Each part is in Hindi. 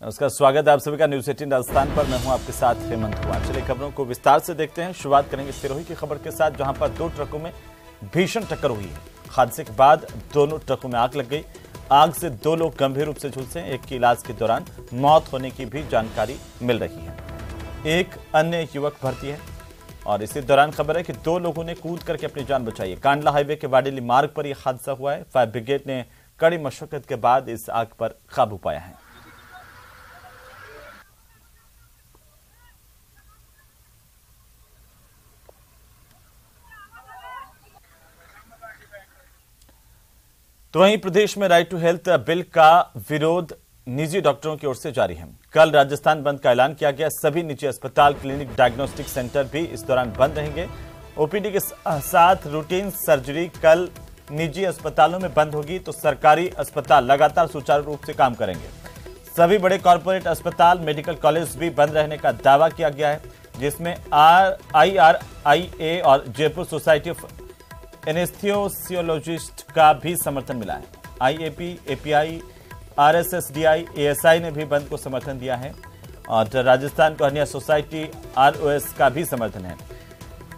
नमस्कार, स्वागत है आप सभी का न्यूज 18 राजस्थान पर। मैं हूं आपके साथ हेमंत कुमार। चलिए खबरों को विस्तार से देखते हैं। शुरुआत करेंगे सिरोही की खबर के साथ, जहां पर दो ट्रकों में भीषण टक्कर हुई है। हादसे के बाद दोनों ट्रकों में आग लग गई। आग से दो लोग गंभीर रूप से झुलसे हैं। एक की इलाज के दौरान मौत होने की भी जानकारी मिल रही है। एक अन्य युवक भर्ती है और इसी दौरान खबर है कि दो लोगों ने कूद करके अपनी जान बचाई है। कांडला हाईवे के वाडेली मार्ग पर यह हादसा हुआ है। फायर ब्रिगेड ने कड़ी मशक्कत के बाद इस आग पर काबू पाया है। तो वहीं प्रदेश में राइट टू हेल्थ बिल का विरोध निजी डॉक्टरों की ओर से जारी है। कल राजस्थान बंद का ऐलान किया गया। सभी निजी अस्पताल, क्लिनिक, डायग्नोस्टिक सेंटर भी इस दौरान बंद रहेंगे। ओपीडी के साथ रूटीन सर्जरी कल निजी अस्पतालों में बंद होगी, तो सरकारी अस्पताल लगातार सुचारू रूप से काम करेंगे। सभी बड़े कॉर्पोरेट अस्पताल, मेडिकल कॉलेज भी बंद रहने का दावा किया गया है, जिसमें IRIA और जयपुर सोसाइटी ऑफ एनेस्थीसियोलॉजिस्ट का भी समर्थन मिला है। IAP, API, RSSDI, ASI ने भी बंद को समर्थन दिया है और राजस्थान कॉर्निया सोसाइटी ROS का भी समर्थन है।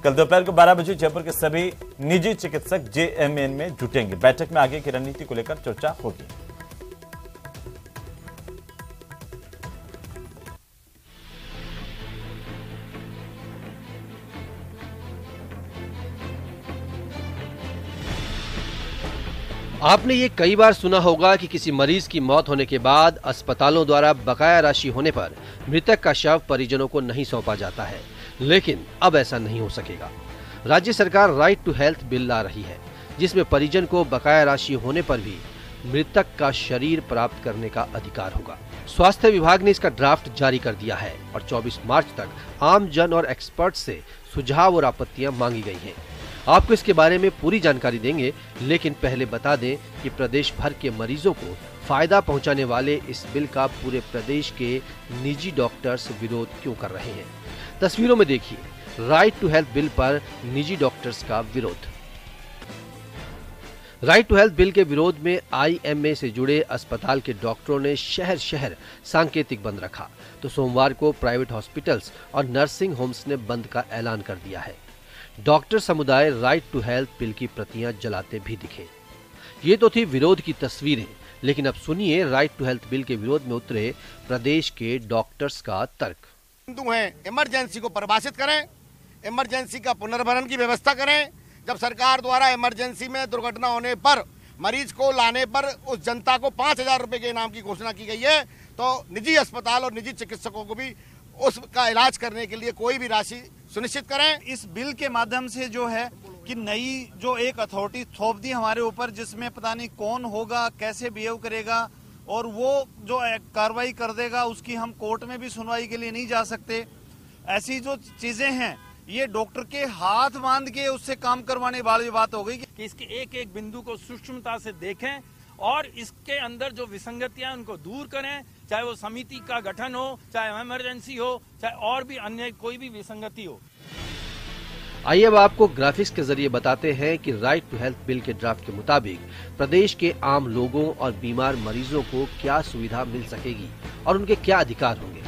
कल दोपहर को 12 बजे जयपुर के सभी निजी चिकित्सक JMN में जुटेंगे। बैठक में आगे की रणनीति को लेकर चर्चा होगी। आपने ये कई बार सुना होगा कि किसी मरीज की मौत होने के बाद अस्पतालों द्वारा बकाया राशि होने पर मृतक का शव परिजनों को नहीं सौंपा जाता है, लेकिन अब ऐसा नहीं हो सकेगा। राज्य सरकार राइट टू हेल्थ बिल ला रही है, जिसमें परिजन को बकाया राशि होने पर भी मृतक का शरीर प्राप्त करने का अधिकार होगा। स्वास्थ्य विभाग ने इसका ड्राफ्ट जारी कर दिया है और 24 मार्च तक आम जन और एक्सपर्ट से सुझाव और आपत्तियां मांगी गई हैं। आपको इसके बारे में पूरी जानकारी देंगे, लेकिन पहले बता दें कि प्रदेश भर के मरीजों को फायदा पहुंचाने वाले इस बिल का पूरे प्रदेश के निजी डॉक्टर्स विरोध क्यों कर रहे हैं। तस्वीरों में देखिए राइट टू हेल्थ बिल पर निजी डॉक्टर्स का विरोध। राइट टू हेल्थ बिल के विरोध में IMA से जुड़े अस्पताल के डॉक्टरों ने शहर शहर सांकेतिक बंद रखा, तो सोमवार को प्राइवेट हॉस्पिटल्स और नर्सिंग होम्स ने बंद का ऐलान कर दिया है। डॉक्टर समुदाय राइट टू हेल्थ बिल की प्रतियां जलाते भी दिखे। ये तो थी विरोध की तस्वीरें, लेकिन अब सुनिए राइट टू हेल्थ बिल के विरोध में उतरे प्रदेश के डॉक्टर्स का तर्क। हिंदू हैं, इमरजेंसी को परिभाषित करें, इमरजेंसी का पुनर्भरण की व्यवस्था करें। जब सरकार द्वारा इमरजेंसी में दुर्घटना होने पर मरीज को लाने पर उस जनता को 5,000 रुपए के इनाम की घोषणा की गई है, तो निजी अस्पताल और निजी चिकित्सकों को भी उसका इलाज करने के लिए कोई भी राशि सुनिश्चित करें। इस बिल के माध्यम से जो है कि नई जो एक अथॉरिटी थोप दी हमारे ऊपर, जिसमें पता नहीं कौन होगा, कैसे बिहेव करेगा और वो जो कार्रवाई कर देगा, उसकी हम कोर्ट में भी सुनवाई के लिए नहीं जा सकते। ऐसी जो चीजें हैं, ये डॉक्टर के हाथ बांध के उससे काम करवाने वाली बात हो गई कि इसके एक एक बिंदु को सूक्ष्मता से देखें और इसके अंदर जो विसंगतियां उनको दूर करें, चाहे वो समिति का गठन हो, चाहे इमरजेंसी हो, चाहे और भी अन्य कोई भी विसंगति हो। आइए अब आपको ग्राफिक्स के जरिए बताते हैं कि राइट टू हेल्थ बिल के ड्राफ्ट के मुताबिक प्रदेश के आम लोगों और बीमार मरीजों को क्या सुविधा मिल सकेगी और उनके क्या अधिकार होंगे।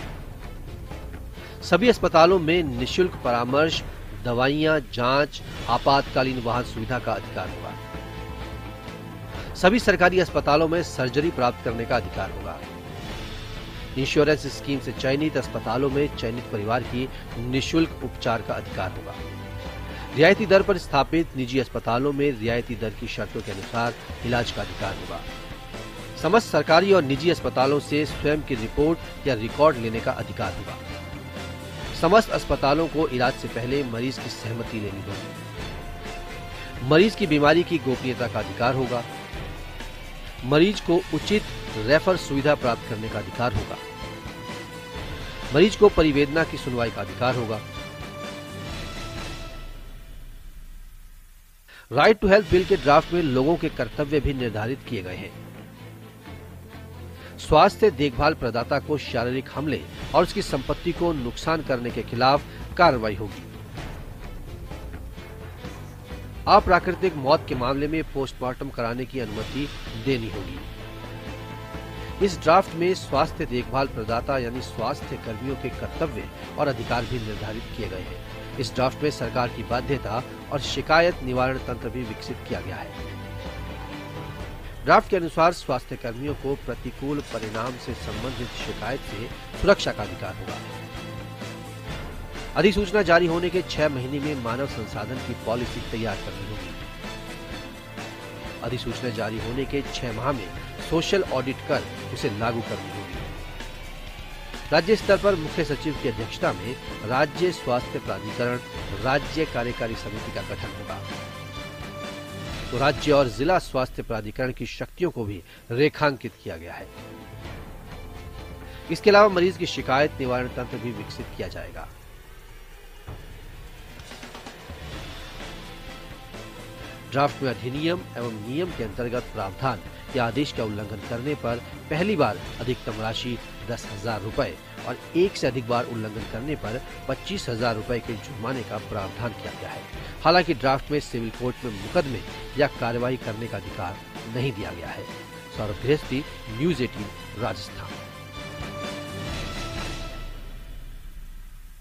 सभी अस्पतालों में निःशुल्क परामर्श, दवाइयां, जांच, आपातकालीन वाहन सुविधा का अधिकार होगा। सभी सरकारी अस्पतालों में सर्जरी प्राप्त करने का अधिकार होगा। इंश्योरेंस स्कीम से चयनित अस्पतालों में चयनित परिवार की निःशुल्क उपचार का अधिकार होगा। रियायती दर पर स्थापित निजी अस्पतालों में रियायती दर की शर्तों के अनुसार इलाज का अधिकार होगा। समस्त सरकारी और निजी अस्पतालों से स्वयं की रिपोर्ट या रिकॉर्ड लेने का अधिकार होगा। समस्त अस्पतालों को इलाज से पहले मरीज की सहमति लेनी होगी। मरीज की बीमारी की गोपनीयता का अधिकार होगा। मरीज को उचित रेफर सुविधा प्राप्त करने का अधिकार होगा। मरीज को परिवेदना की सुनवाई का अधिकार होगा। राइट टू हेल्थ बिल के ड्राफ्ट में लोगों के कर्तव्य भी निर्धारित किए गए हैं। स्वास्थ्य देखभाल प्रदाता को शारीरिक हमले और उसकी संपत्ति को नुकसान करने के खिलाफ कार्रवाई होगी। अप्राकृतिक मौत के मामले में पोस्टमार्टम कराने की अनुमति देनी होगी। इस ड्राफ्ट में स्वास्थ्य देखभाल प्रदाता यानी स्वास्थ्य कर्मियों के कर्तव्य और अधिकार भी निर्धारित किए गए हैं। इस ड्राफ्ट में सरकार की बाध्यता और शिकायत निवारण तंत्र भी विकसित किया गया है। ड्राफ्ट के अनुसार स्वास्थ्य कर्मियों को प्रतिकूल परिणाम से संबंधित शिकायत से सुरक्षा का अधिकार होगा। अधिसूचना जारी होने के 6 महीने में मानव संसाधन की पॉलिसी तैयार करनी होगी। अधिसूचना जारी होने के 6 माह में सोशल ऑडिट कर उसे लागू करनी होगी। राज्य स्तर पर मुख्य सचिव की अध्यक्षता में राज्य स्वास्थ्य प्राधिकरण राज्य कार्यकारी समिति का गठन होगा। तो राज्य और जिला स्वास्थ्य प्राधिकरण की शक्तियों को भी रेखांकित किया गया है। इसके अलावा मरीज की शिकायत निवारण तंत्र भी विकसित किया जाएगा। ड्राफ्ट में अधिनियम एवं नियम के अंतर्गत प्रावधान या आदेश का उल्लंघन करने पर पहली बार अधिकतम राशि 10,000 रुपए और एक से अधिक बार उल्लंघन करने पर 25,000 रुपए के जुर्माने का प्रावधान किया गया है। हालांकि ड्राफ्ट में सिविल कोर्ट में मुकदमे या कार्रवाई करने का अधिकार नहीं दिया गया है। सौरभ गृहस्थी, न्यूज़ 18 राजस्थान।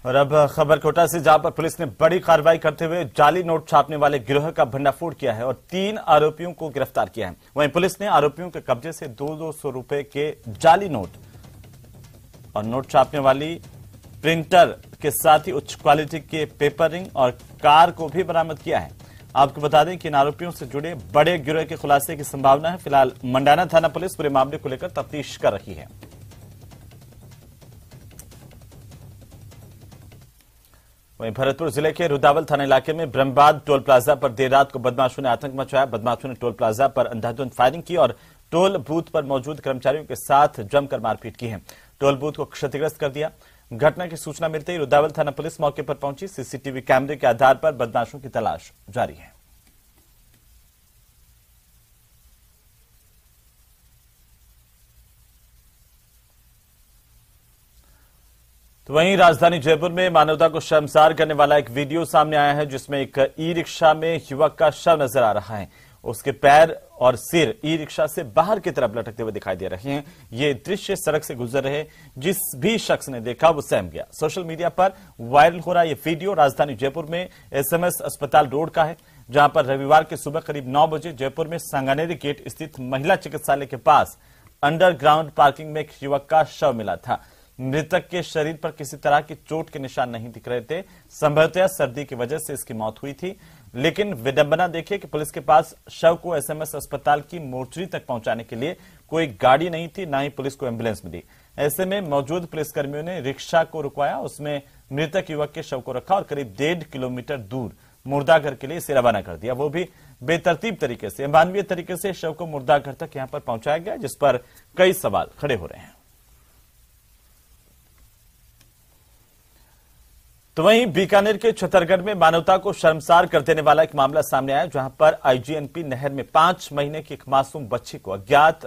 और अब खबर कोटा से, जहां पर पुलिस ने बड़ी कार्रवाई करते हुए जाली नोट छापने वाले गिरोह का भंडाफोड़ किया है और 3 आरोपियों को गिरफ्तार किया है। वहीं पुलिस ने आरोपियों के कब्जे से 200 रुपए के जाली नोट और नोट छापने वाली प्रिंटर के साथ ही उच्च क्वालिटी के पेपरिंग और कार को भी बरामद किया है। आपको बता दें कि इन आरोपियों से जुड़े बड़े गिरोह के खुलासे की संभावना है। फिलहाल मंडाना थाना पुलिस पूरे मामले को लेकर तफ्तीश कर रही है। वहीं भरतपुर जिले के रुदावल थाना इलाके में ब्रह्मबाद टोल प्लाजा पर देर रात को बदमाशों ने आतंक मचाया। बदमाशों ने टोल प्लाजा पर अंधाधुंध फायरिंग की और टोल बूथ पर मौजूद कर्मचारियों के साथ जमकर मारपीट की है। टोल बूथ को क्षतिग्रस्त कर दिया। घटना की सूचना मिलते ही रुदावल थाना पुलिस मौके पर पहुंची। सीसीटीवी कैमरे के आधार पर बदमाशों की तलाश जारी है। तो वहीं राजधानी जयपुर में मानवता को शर्मसार करने वाला एक वीडियो सामने आया है, जिसमें एक ई रिक्शा में युवक का शव नजर आ रहा है। उसके पैर और सिर ई रिक्शा से बाहर की तरफ लटकते हुए दिखाई दे रहे हैं। ये दृश्य सड़क से गुजर रहे जिस भी शख्स ने देखा वो सहम गया। सोशल मीडिया पर वायरल हो रहा ये वीडियो राजधानी जयपुर में एसएमएस अस्पताल रोड का है, जहां पर रविवार की सुबह करीब 9 बजे जयपुर में सांगानेरी गेट स्थित महिला चिकित्सालय के पास अंडरग्राउंड पार्किंग में एक युवक का शव मिला था। मृतक के शरीर पर किसी तरह की चोट के निशान नहीं दिख रहे थे। संभवतः सर्दी की वजह से इसकी मौत हुई थी। लेकिन विडंबना देखिए कि पुलिस के पास शव को एसएमएस अस्पताल की मोर्चरी तक पहुंचाने के लिए कोई गाड़ी नहीं थी, ना ही पुलिस को एम्बुलेंस मिली। ऐसे में मौजूद पुलिसकर्मियों ने रिक्शा को रुकवाया, उसमें मृतक युवक के शव को रखा और करीब 1.5 किलोमीटर दूर मुर्दाघर के लिए इसे रवाना कर दिया। वो भी बेतरतीब तरीके से, अमानवीय तरीके से शव को मुर्दाघर तक यहां पर पहुंचाया गया, जिस पर कई सवाल खड़े हो रहे हैं। तो वहीं बीकानेर के छतरगढ़ में मानवता को शर्मसार कर देने वाला एक मामला सामने आया, जहां पर आईजीएनपी नहर में 5 महीने की एक मासूम बच्ची को अज्ञात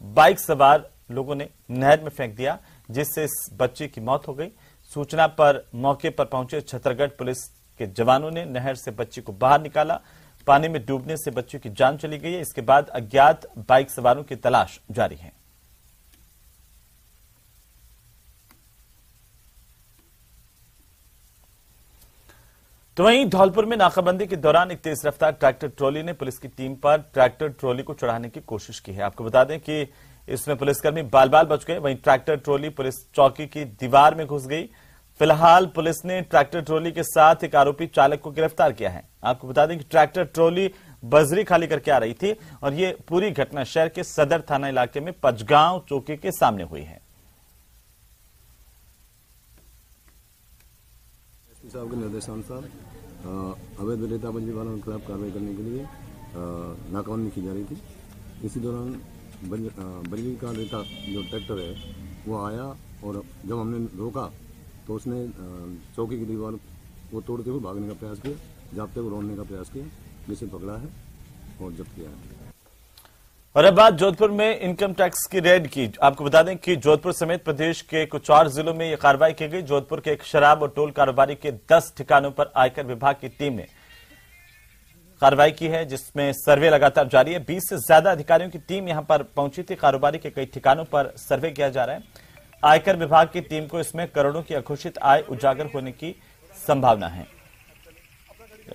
बाइक सवार लोगों ने नहर में फेंक दिया, जिससे इस बच्ची की मौत हो गई। सूचना पर मौके पर पहुंचे छतरगढ़ पुलिस के जवानों ने नहर से बच्ची को बाहर निकाला। पानी में डूबने से बच्ची की जान चली गई है। इसके बाद अज्ञात बाइक सवारों की तलाश जारी है। तो वहीं धौलपुर में नाकाबंदी के दौरान एक तेज रफ्तार ट्रैक्टर ट्रॉली ने पुलिस की टीम पर ट्रैक्टर ट्रॉली को चढ़ाने की कोशिश की है। आपको बता दें कि इसमें पुलिसकर्मी बाल बाल बच गए। वहीं ट्रैक्टर ट्रॉली पुलिस चौकी की दीवार में घुस गई। फिलहाल पुलिस ने ट्रैक्टर ट्रॉली के साथ एक आरोपी चालक को गिरफ्तार किया है। आपको बता दें कि ट्रैक्टर ट्रॉली बजरी खाली करके आ रही थी और ये पूरी घटना शहर के सदर थाना इलाके में पचगांव चौकी के सामने हुई है। साहब के निर्देशानुसार अवैध रेताबंदी वालों के खिलाफ कार्रवाई करने के लिए नाकाबंदी की जा रही थी। इसी दौरान बजरी का रेता जो ट्रैक्टर है वो आया और जब हमने रोका तो उसने चौकी की दीवार को तोड़ते हुए भागने का प्रयास किया, जाते हुए रोकने का प्रयास किया, जिसे पकड़ा है और जब्त किया है। और अब बात जोधपुर में इनकम टैक्स की रेड की। आपको बता दें कि जोधपुर समेत प्रदेश के कुछ और जिलों में यह कार्रवाई की गई। जोधपुर के एक शराब और टोल कारोबारी के 10 ठिकानों पर आयकर विभाग की टीम ने कार्रवाई की है, जिसमें सर्वे लगातार जारी है। 20 से ज्यादा अधिकारियों की टीम यहां पर पहुंची थी। कारोबारी के कई ठिकानों पर सर्वे किया जा रहा है। आयकर विभाग की टीम को इसमें करोड़ों की अघोषित आय उजागर होने की संभावना है।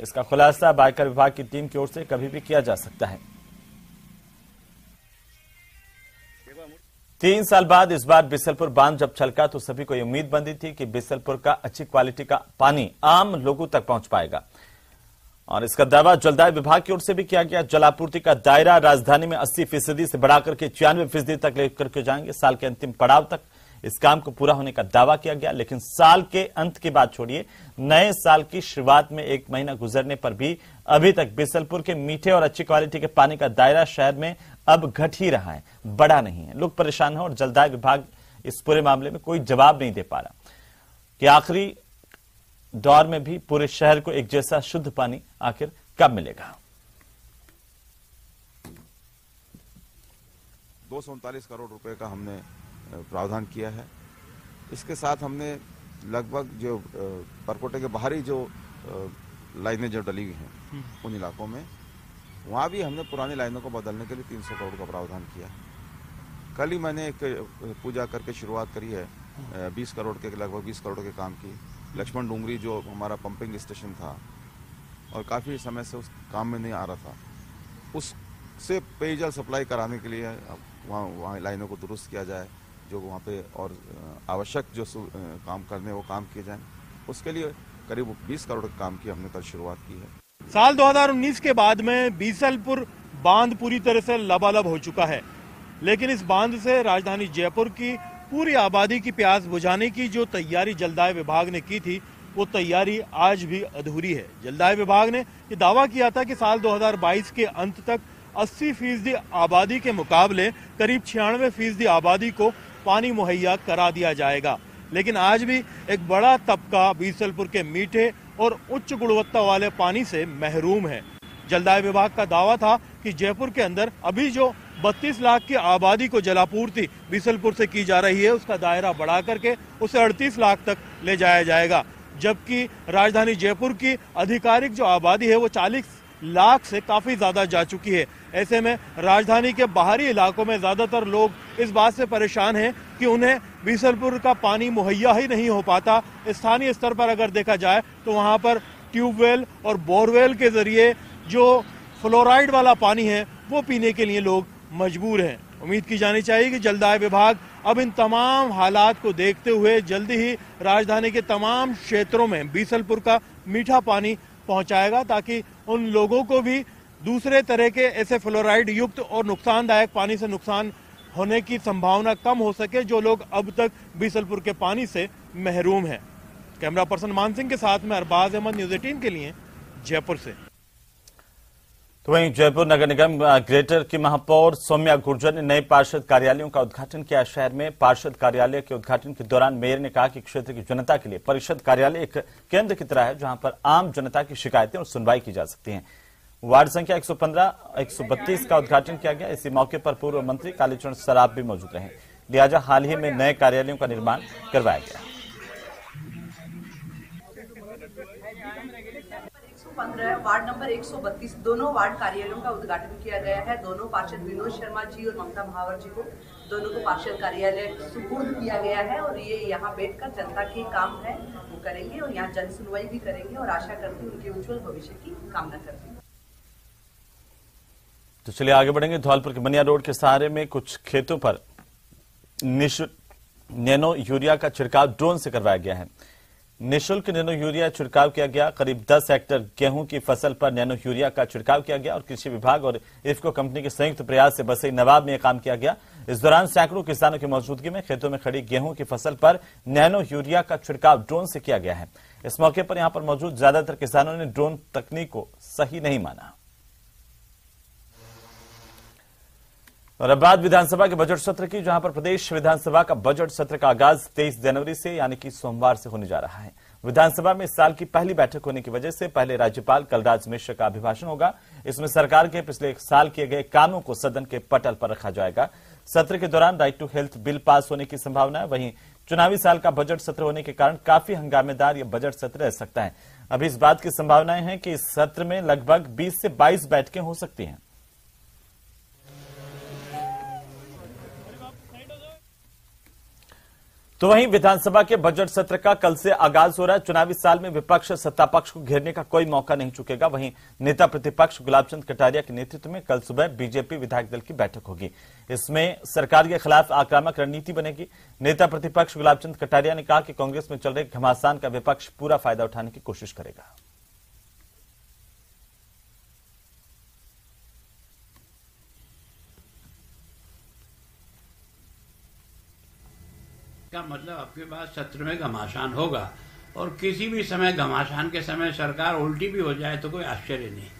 इसका खुलासा अब आयकर विभाग की टीम की ओर से कभी भी किया जा सकता है। 3 साल बाद इस बार बिसलपुर बांध जब छलका तो सभी को यह उम्मीद बंधी थी कि बिसलपुर का अच्छी क्वालिटी का पानी आम लोगों तक पहुंच पाएगा, और इसका दावा जलदाय विभाग की ओर से भी किया गया। जलापूर्ति का दायरा राजधानी में 80% से बढ़ाकर के 96% तक लेकर के जाएंगे। साल के अंतिम पड़ाव तक इस काम को पूरा होने का दावा किया गया, लेकिन साल के अंत की बात छोड़िए, नए साल की शुरुआत में 1 महीना गुजरने पर भी अभी तक बिसलपुर के मीठे और अच्छी क्वालिटी के पानी का दायरा शहर में अब घट ही रहा है, बढ़ा नहीं है। लोग परेशान हैं और जलदाय विभाग इस पूरे मामले में कोई जवाब नहीं दे पा रहा कि आखिरी दौर में भी पूरे शहर को एक जैसा शुद्ध पानी आखिर कब मिलेगा। 239 करोड़ रुपए का हमने प्रावधान किया है। इसके साथ हमने लगभग जो परकोटे के बाहरी जो लाइनें जो डली हुई हैं उन इलाकों में, वहाँ भी हमने पुरानी लाइनों को बदलने के लिए 300 करोड़ का प्रावधान किया है। कल ही मैंने एक पूजा करके शुरुआत करी है 20 करोड़ के, लगभग 20 करोड़ के काम की। लक्ष्मण डूंगरी जो हमारा पंपिंग स्टेशन था और काफ़ी समय से उस काम में नहीं आ रहा था, उससे पेयजल सप्लाई कराने के लिए वहाँ लाइनों को दुरुस्त किया जाए, जो वहाँ पे और आवश्यक जो काम करने वो काम किए जाएं। उसके लिए करीब 20 करोड़ के काम की हमने कल शुरुआत की है। साल 2019 के बाद में बीसलपुर बांध पूरी तरह से लबालब हो चुका है, लेकिन इस बांध से राजधानी जयपुर की पूरी आबादी की प्यास बुझाने की जो तैयारी जलदाय विभाग ने की थी, वो तैयारी आज भी अधूरी है। जलदाय विभाग ने ये दावा किया था कि साल 2022 के अंत तक 80% आबादी के मुकाबले करीब 96% आबादी को पानी मुहैया करा दिया जाएगा, लेकिन आज भी एक बड़ा तबका बीसलपुर के मीठे और उच्च गुणवत्ता वाले पानी से महरूम है। जलदाय विभाग का दावा था कि जयपुर के अंदर अभी जो 32 लाख की आबादी को जलापूर्ति बीसलपुर से की जा रही है, उसका दायरा बढ़ा करके उसे 38 लाख तक ले जाया जाएगा, जबकि राजधानी जयपुर की आधिकारिक जो आबादी है वो 40 लाख से काफी ज्यादा जा चुकी है। ऐसे में राजधानी के बाहरी इलाकों में ज्यादातर लोग इस बात से परेशान हैं कि उन्हें बीसलपुर का पानी मुहैया ही नहीं हो पाता। स्थानीय स्तर पर अगर देखा जाए तो वहां पर ट्यूबवेल और बोरवेल के जरिए जो फ्लोराइड वाला पानी है वो पीने के लिए लोग मजबूर हैं। उम्मीद की जानी चाहिए कि जलदाय विभाग अब इन तमाम हालात को देखते हुए जल्दी ही राजधानी के तमाम क्षेत्रों में बीसलपुर का मीठा पानी पहुंचाएगा, ताकि उन लोगों को भी दूसरे तरह के ऐसे फ्लोराइड युक्त और नुकसानदायक पानी से नुकसान होने की संभावना कम हो सके, जो लोग अब तक बीसलपुर के पानी से महरूम हैं। कैमरा पर्सन मान सिंह के साथ में अरबाज अहमद, न्यूज़ 18 के लिए जयपुर से। तो वहीं जयपुर नगर निगम ग्रेटर की महापौर सौम्या गुर्जर ने नए पार्षद कार्यालयों का उद्घाटन किया। शहर में पार्षद कार्यालय के उद्घाटन के दौरान मेयर ने कहा कि क्षेत्र की जनता के लिए परिषद कार्यालय एक केंद्र की तरह है, जहां पर आम जनता की शिकायतें और सुनवाई की जा सकती हैं। वार्ड संख्या 115, 132 का उद्घाटन किया गया। इसी मौके पर पूर्व मंत्री कालीचरण सराफ भी मौजूद रहे, लिहाजा हाल ही में नए कार्यालयों का निर्माण करवाया गया। 115 वार्ड नंबर 132 दोनों वार्ड कार्यालयों का उद्घाटन किया गया है। दोनों पार्षद विनोद शर्मा जी और ममता महावर जी को दोनों को पार्षद कार्यालय सुपुर्द किया गया है, और ये यहाँ बैठकर जनता के काम है वो करेंगे और यहाँ जन सुनवाई भी करेंगे, और आशा करती हूँ उनके उज्जवल भविष्य की कामना करती हूँ। तो चलिए आगे बढ़ेंगे। धौलपुर के बनिया रोड के सहारे में कुछ खेतों पर नैनो यूरिया का छिड़काव ड्रोन से करवाया गया है। निःशुल्क नैनो यूरिया छिड़काव किया गया। करीब 10 हेक्टेयर गेहूं की फसल पर नैनो यूरिया का छिड़काव किया गया और कृषि विभाग और इफ्को कंपनी के संयुक्त प्रयास से बसई नवाब में यह काम किया गया। इस दौरान सैकड़ों किसानों की मौजूदगी में खेतों में खड़ी गेहूं की फसल पर नैनो यूरिया का छिड़काव ड्रोन से किया गया है। इस मौके पर यहां पर मौजूद ज्यादातर किसानों ने ड्रोन तकनीक को सही नहीं माना। और अब बात विधानसभा के बजट सत्र की, जहां पर प्रदेश विधानसभा का बजट सत्र का आगाज 23 जनवरी से यानी कि सोमवार से होने जा रहा है। विधानसभा में इस साल की पहली बैठक होने की वजह से पहले राज्यपाल कलराज मिश्र का अभिभाषण होगा। इसमें सरकार के पिछले एक साल किए गए कामों को सदन के पटल पर रखा जाएगा। सत्र के दौरान right to health bill pass होने की संभावना है। वहीं चुनावी साल का बजट सत्र होने के कारण काफी हंगामेदार यह बजट सत्र रह सकता है। अभी इस बात की संभावनाएं हैं कि इस सत्र में लगभग 20 से 22 बैठकें हो सकती हैं। तो वहीं विधानसभा के बजट सत्र का कल से आगाज हो रहा है। चुनावी साल में विपक्ष सत्ता पक्ष को घेरने का कोई मौका नहीं चुकेगा। वहीं नेता प्रतिपक्ष गुलाबचंद कटारिया के नेतृत्व में कल सुबह बीजेपी विधायक दल की बैठक होगी। इसमें सरकार के खिलाफ आक्रामक रणनीति बनेगी। नेता प्रतिपक्ष गुलाबचंद कटारिया ने कहा कि कांग्रेस में चल रहे घमासान का विपक्ष पूरा फायदा उठाने की कोशिश करेगा। का मतलब आपके पास सत्र में घमासान होगा और किसी भी समय घमासान के समय सरकार उल्टी भी हो जाए तो कोई आश्चर्य नहीं।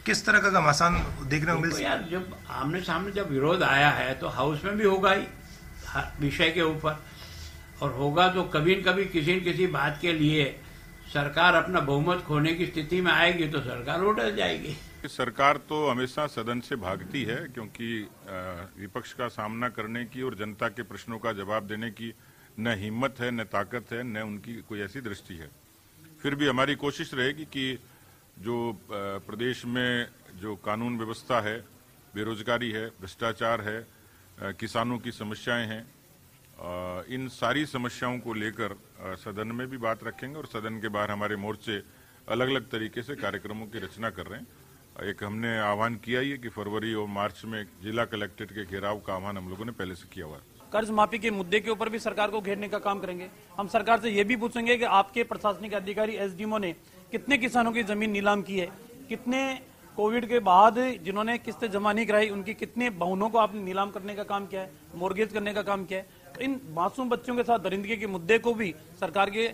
किस तरह का घमासान देखने को मिल सकता है? यार जब आमने सामने जब विरोध आया है तो हाउस में भी होगा ही विषय के ऊपर, और होगा तो कभी न कभी किसी न किसी बात के लिए सरकार अपना बहुमत खोने की स्थिति में आएगी तो सरकार उठल जाएगी। सरकार तो हमेशा सदन से भागती है, क्योंकि विपक्ष का सामना करने की और जनता के प्रश्नों का जवाब देने की न हिम्मत है, न ताकत है, न उनकी कोई ऐसी दृष्टि है। फिर भी हमारी कोशिश रहेगी कि जो प्रदेश में जो कानून व्यवस्था है, बेरोजगारी है, भ्रष्टाचार है, किसानों की समस्याएं हैं, इन सारी समस्याओं को लेकर सदन में भी बात रखेंगे और सदन के बाहर हमारे मोर्चे अलग अलग तरीके से कार्यक्रमों की रचना कर रहे हैं। एक हमने आह्वान किया ही है कि फरवरी और मार्च में जिला कलेक्ट्रेट के घेराव का आह्वान हम लोगों ने पहले से किया हुआ है। कर्ज माफी के मुद्दे के ऊपर भी सरकार को घेरने का काम करेंगे। हम सरकार से ये भी पूछेंगे कि आपके प्रशासनिक अधिकारी एसडीएमओ ने कितने किसानों की जमीन नीलाम की है, कितने कोविड के बाद जिन्होंने किस्तें जमा नहीं कराई उनकी कितने बहुनों को आपने नीलाम करने का काम किया है, मोर्गेज करने का काम किया है। इन मासूम बच्चों के साथ दरिंदगी के मुद्दे को भी सरकार के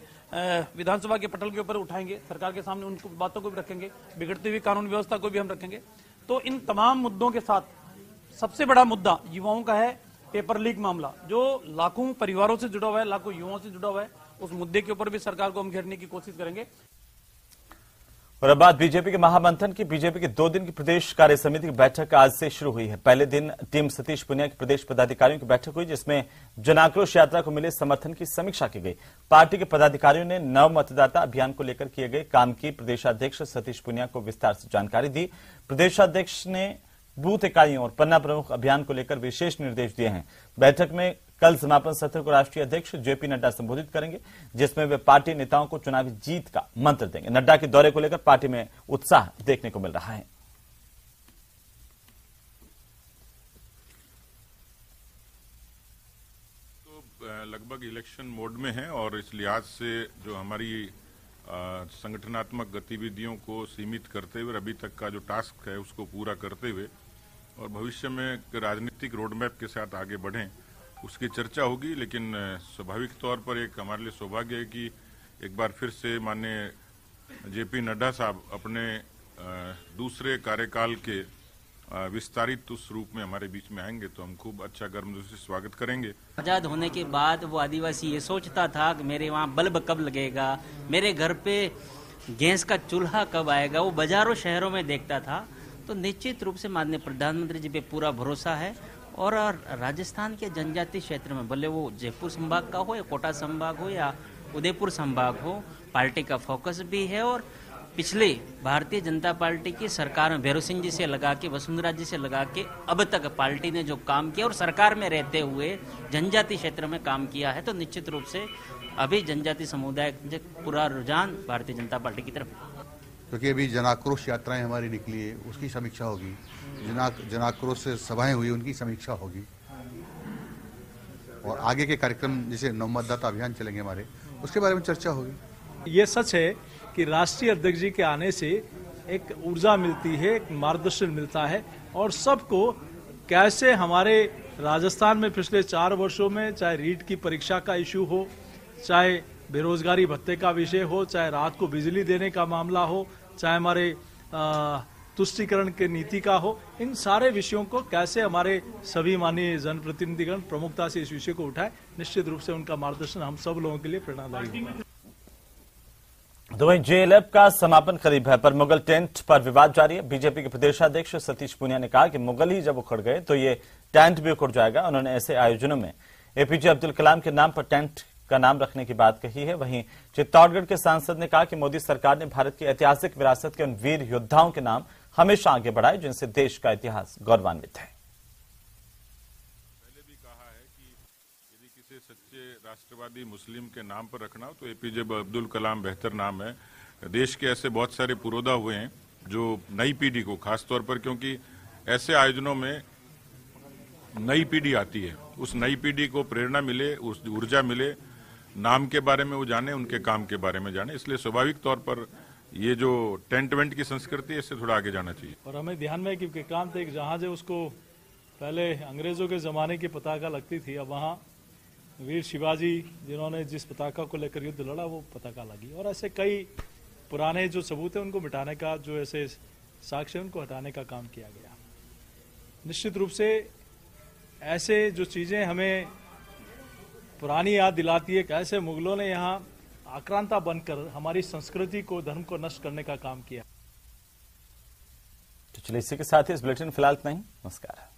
विधानसभा के पटल के ऊपर उठाएंगे, सरकार के सामने उन बातों को भी रखेंगे, बिगड़ती हुई कानून व्यवस्था को भी हम रखेंगे। तो इन तमाम मुद्दों के साथ सबसे बड़ा मुद्दा युवाओं का है, पेपर लीक मामला जो लाखों परिवारों से जुड़ा हुआ है, लाखों युवाओं से जुड़ा हुआ है। उस मुद्दे के ऊपर भी सरकार को हम घेरने की कोशिश करेंगे। और अब बात बीजेपी के महामंथन की। बीजेपी की 2 दिन की प्रदेश कार्य समिति की बैठक आज से शुरू हुई है। पहले दिन टीम सतीश पुनिया के प्रदेश पदाधिकारियों की बैठक हुई, जिसमें जन आक्रोश यात्रा को मिले समर्थन की समीक्षा की गई। पार्टी के पदाधिकारियों ने नव मतदाता अभियान को लेकर किए गए काम की प्रदेशाध्यक्ष सतीश पुनिया को विस्तार से जानकारी दी। प्रदेशाध्यक्ष ने बूथ इकाइयों और पन्ना प्रमुख अभियान को लेकर विशेष निर्देश दिए हैं। बैठक में कल समापन सत्र को राष्ट्रीय अध्यक्ष जेपी नड्डा संबोधित करेंगे, जिसमें वे पार्टी नेताओं को चुनावी जीत का मंत्र देंगे। नड्डा के दौरे को लेकर पार्टी में उत्साह देखने को मिल रहा है। तो लगभग इलेक्शन मोड में है और इस लिहाज से जो हमारी संगठनात्मक गतिविधियों को सीमित करते हुए अभी तक का जो टास्क है उसको पूरा करते हुए और भविष्य में एक राजनीतिक रोडमैप के साथ आगे बढ़ें, उसकी चर्चा होगी। लेकिन स्वाभाविक तौर पर एक हमारे लिए सौभाग्य है कि एक बार फिर से माननीय जेपी नड्डा साहब अपने दूसरे कार्यकाल के विस्तारित उस रूप में हमारे बीच में आएंगे, तो हम खूब अच्छा गर्मजोशी से स्वागत करेंगे। आजाद होने के बाद वो आदिवासी ये सोचता था कि मेरे वहाँ बल्ब कब लगेगा, मेरे घर पे गैस का चूल्हा कब आएगा, वो बाजारों शहरों में देखता था। तो निश्चित रूप से माननीय प्रधानमंत्री जी पे पूरा भरोसा है और राजस्थान के जनजातीय क्षेत्र में, भले वो जयपुर संभाग का हो या कोटा संभाग हो या उदयपुर संभाग हो, पार्टी का फोकस भी है। और पिछले भारतीय जनता पार्टी की सरकार में भैरव सिंह जी से लगा के, वसुंधरा जी से लगा के अब तक पार्टी ने जो काम किया और सरकार में रहते हुए जनजातीय क्षेत्र में काम किया है, तो निश्चित रूप से अभी जनजातीय समुदाय पूरा रुझान भारतीय जनता पार्टी की तरफ। क्योंकि अभी जनाक्रोश यात्राएं हमारी निकली है, उसकी समीक्षा होगी, जनाक्रोश से सभाएं हुई उनकी समीक्षा होगी और आगे के कार्यक्रम जैसे नव मतदाता अभियान चलेंगे हमारे, उसके बारे में चर्चा होगी। ये सच है कि राष्ट्रीय अध्यक्ष जी के आने से एक ऊर्जा मिलती है, एक मार्गदर्शन मिलता है और सबको कैसे हमारे राजस्थान में पिछले 4 वर्षों में चाहे रीट की परीक्षा का इश्यू हो, चाहे बेरोजगारी भत्ते का विषय हो, चाहे रात को बिजली देने का मामला हो, चाहे हमारे तुष्टीकरण की नीति का हो, इन सारे विषयों को कैसे हमारे सभी माननीय जनप्रतिनिधिगण प्रमुखता से इस विषय को उठाए, निश्चित रूप से उनका मार्गदर्शन हम सब लोगों के लिए प्रेरणादायी होगा। तो वहीं जेएलएफ का समापन करीब है, पर मुगल टेंट पर विवाद जारी है। बीजेपी के प्रदेशाध्यक्ष सतीश पूनिया ने कहा कि मुगल ही जब उखड़ गए तो ये टेंट भी उखड़ जाएगा। उन्होंने ऐसे आयोजनों में एपीजे अब्दुल कलाम के नाम पर टेंट का नाम रखने की बात कही है। वहीं चित्तौड़गढ़ के सांसद ने कहा कि मोदी सरकार ने भारत की ऐतिहासिक विरासत के उन वीर योद्धाओं के नाम हमेशा आगे बढ़ाए जिनसे देश का इतिहास गौरवान्वित है। पहले भी कहा है कि यदि किसी सच्चे राष्ट्रवादी मुस्लिम के नाम पर रखना हो तो एपीजे अब्दुल कलाम बेहतर नाम है। देश के ऐसे बहुत सारे पुरोधा हुए हैं जो नई पीढ़ी को, खासतौर पर क्योंकि ऐसे आयोजनों में नई पीढ़ी आती है, उस नई पीढ़ी को प्रेरणा मिले, उस ऊर्जा मिले, नाम के बारे में वो जाने, उनके काम के बारे में जाने। इसलिए स्वाभाविक तौर पर ये जो टेंट वेंट की संस्कृति है इससे थोड़ा आगे जाना चाहिए। और हमें ध्यान में कि विक्रांत एक जहाज है, उसको पहले अंग्रेजों के जमाने की पताका लगती थी, अब वहाँ वीर शिवाजी जिन्होंने जिस पताका को लेकर युद्ध लड़ा वो पताका लगी। और ऐसे कई पुराने जो सबूत है उनको मिटाने का, जो ऐसे साक्ष्य उनको हटाने का काम किया गया। निश्चित रूप से ऐसे जो चीजें हमें पुरानी याद दिलाती है, कैसे मुगलों ने यहाँ आक्रांता बनकर हमारी संस्कृति को, धर्म को नष्ट करने का काम किया। तो चलिए इसी के साथ ही इस बुलेटिन फिलहाल इतना ही। नमस्कार।